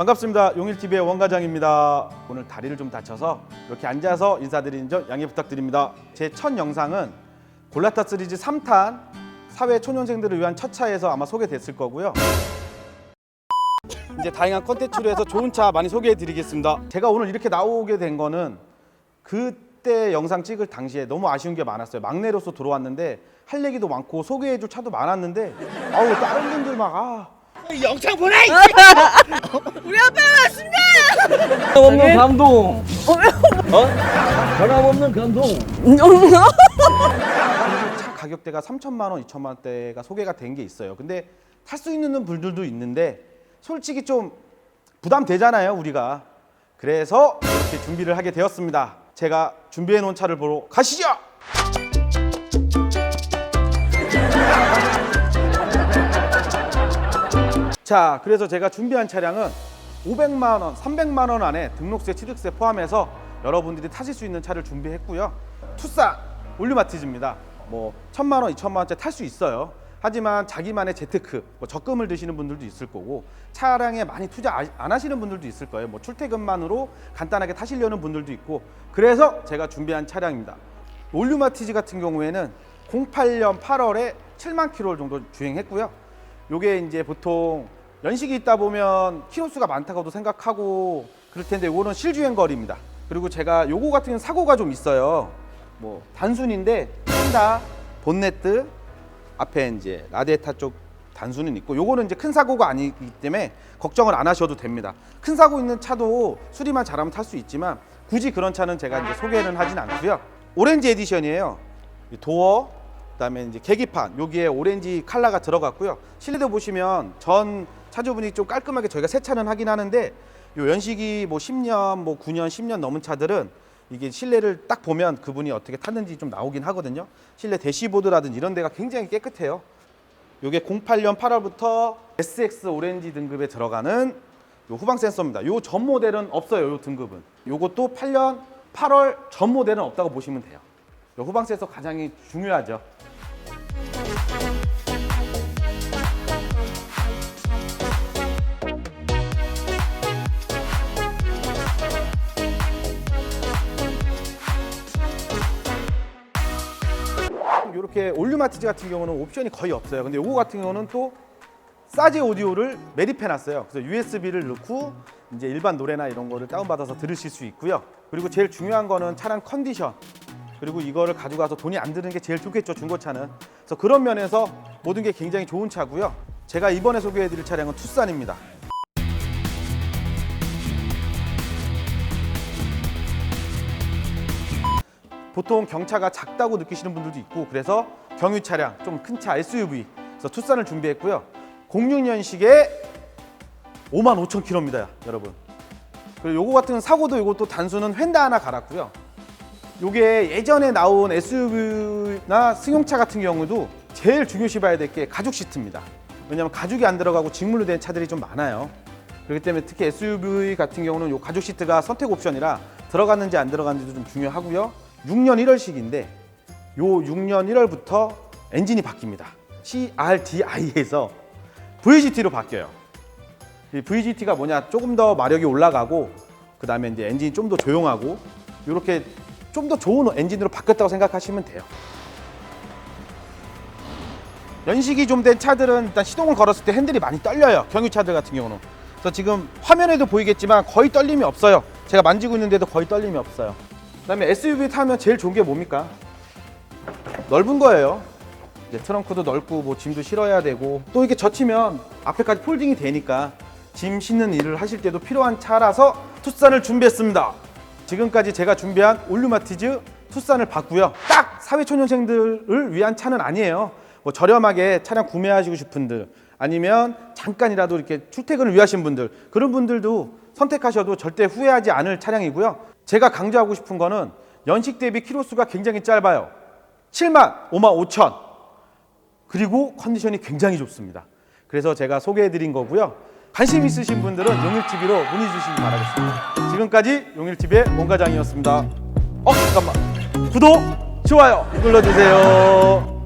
반갑습니다. 용일TV의 원과장입니다. 오늘 다리를 좀 다쳐서 이렇게 앉아서 인사드리는 점 양해 부탁드립니다. 제 첫 영상은 골라타 시리즈 3탄 사회 초년생들을 위한 첫 차에서 아마 소개됐을 거고요. 이제 다양한 컨텐츠로 해서 좋은 차 많이 소개해 드리겠습니다. 제가 오늘 이렇게 나오게 된 거는 그때 영상 찍을 당시에 너무 아쉬운 게 많았어요. 막내로서 들어왔는데 할 얘기도 많고 소개해 줄 차도 많았는데 아우 다른 분들 막 영상 보내! 우리 아빠 왔습니다! 없는 감동. 변함없는 감동. 차 가격대가 3천만 원, 2천만 원대가 소개가 된 게 있어요. 근데 탈 수 있는 분들도 있는데 솔직히 좀 부담되잖아요, 우리가. 그래서 이렇게 준비를 하게 되었습니다. 제가 준비해 놓은 차를 보러 가시죠! 자, 그래서 제가 준비한 차량은 500만 원, 300만 원 안에 등록세, 취득세 포함해서 여러분들이 타실 수 있는 차를 준비했고요. 투싼 올류마티즈입니다. 뭐 1,000만 원, 2,000만 원짜리 탈 수 있어요. 하지만 자기만의 재테크, 뭐 적금을 드시는 분들도 있을 거고 차량에 많이 투자 안 하시는 분들도 있을 거예요. 뭐 출퇴근만으로 간단하게 타시려는 분들도 있고 그래서 제가 준비한 차량입니다. 올류마티즈 같은 경우에는 08년 8월에 7만 킬로 정도 주행했고요. 요게 이제 보통 연식이 있다 보면 키로수가 많다고도 생각하고 그럴 텐데 이거는 실주행 거리입니다. 그리고 제가 요거 같은 경우는 사고가 좀 있어요. 뭐 단순인데 펜다, 본네트, 앞에 이제 라디에이터 쪽 단순은 있고 요거는 이제 큰 사고가 아니기 때문에 걱정을 안 하셔도 됩니다. 큰 사고 있는 차도 수리만 잘하면 탈 수 있지만 굳이 그런 차는 제가 이제 소개는 하진 않고요. 오렌지 에디션이에요. 도어, 그다음에 이제 계기판 여기에 오렌지 컬러가 들어갔고요. 실내도 보시면 전 차주분이 좀 깔끔하게 저희가 세차는 하긴 하는데 요 연식이 뭐 10년, 뭐 9년, 10년 넘은 차들은 이게 실내를 딱 보면 그분이 어떻게 탔는지 좀 나오긴 하거든요. 실내 대시보드라든지 이런 데가 굉장히 깨끗해요. 요게 08년 8월부터 SX 오렌지 등급에 들어가는 요 후방 센서입니다. 요 전 모델은 없어요. 요 등급은. 요것도 8년 8월 전 모델은 없다고 보시면 돼요. 요 후방 센서 가장 중요하죠. 이렇게 올류마티즈 같은 경우는 옵션이 거의 없어요. 근데 요거 같은 경우는 또 사제 오디오를 매립해 놨어요. 그래서 USB를 넣고 이제 일반 노래나 이런 거를 다운받아서 들으실 수 있고요. 그리고 제일 중요한 거는 차량 컨디션. 그리고 이거를 가져가서 돈이 안 드는 게 제일 좋겠죠, 중고차는. 그래서 그런 면에서 모든 게 굉장히 좋은 차고요. 제가 이번에 소개해 드릴 차량은 투싼입니다. 보통 경차가 작다고 느끼시는 분들도 있고 그래서 경유 차량, 좀 큰 차 SUV 그래서 투싼을 준비했고요. 06년식에 55,000km입니다, 여러분. 그리고 요거 같은 사고도 요것도 단수는 휀다 하나 갈았고요. 요게 예전에 나온 SUV나 승용차 같은 경우도 제일 중요시 봐야 될 게 가죽 시트입니다. 왜냐하면 가죽이 안 들어가고 직물로 된 차들이 좀 많아요. 그렇기 때문에 특히 SUV 같은 경우는 요 가죽 시트가 선택 옵션이라 들어갔는지 안 들어갔는지도 좀 중요하고요. 6년 1월식인데 요 6년 1월부터 엔진이 바뀝니다. CRDI에서 VGT로 바뀌어요. 이 VGT가 뭐냐? 조금 더 마력이 올라가고 그 다음에 이제 엔진이 좀 더 조용하고 이렇게 좀 더 좋은 엔진으로 바뀌었다고 생각하시면 돼요. 연식이 좀 된 차들은 일단 시동을 걸었을 때 핸들이 많이 떨려요. 경유차들 같은 경우는. 그래서 지금 화면에도 보이겠지만 거의 떨림이 없어요. 제가 만지고 있는데도 거의 떨림이 없어요. 그다음에 SUV 타면 제일 좋은 게 뭡니까? 넓은 거예요. 이제 트렁크도 넓고 뭐 짐도 실어야 되고 또 이게 젖히면 앞에까지 폴딩이 되니까 짐 싣는 일을 하실 때도 필요한 차라서 투싼을 준비했습니다. 지금까지 제가 준비한 올류마티즈 투싼을 봤고요. 딱 사회초년생들을 위한 차는 아니에요. 뭐 저렴하게 차량 구매하시고 싶은 분들 아니면 잠깐이라도 이렇게 출퇴근을 위하신 분들 그런 분들도 선택하셔도 절대 후회하지 않을 차량이고요. 제가 강조하고 싶은 거는 연식 대비 키로수가 굉장히 짧아요. 7만, 5만 5천. 그리고 컨디션이 굉장히 좋습니다. 그래서 제가 소개해드린 거고요. 관심 있으신 분들은 용일TV로 문의 주시기 바라겠습니다. 지금까지 용일TV의 원과장이었습니다. 잠깐만. 구독, 좋아요 눌러주세요.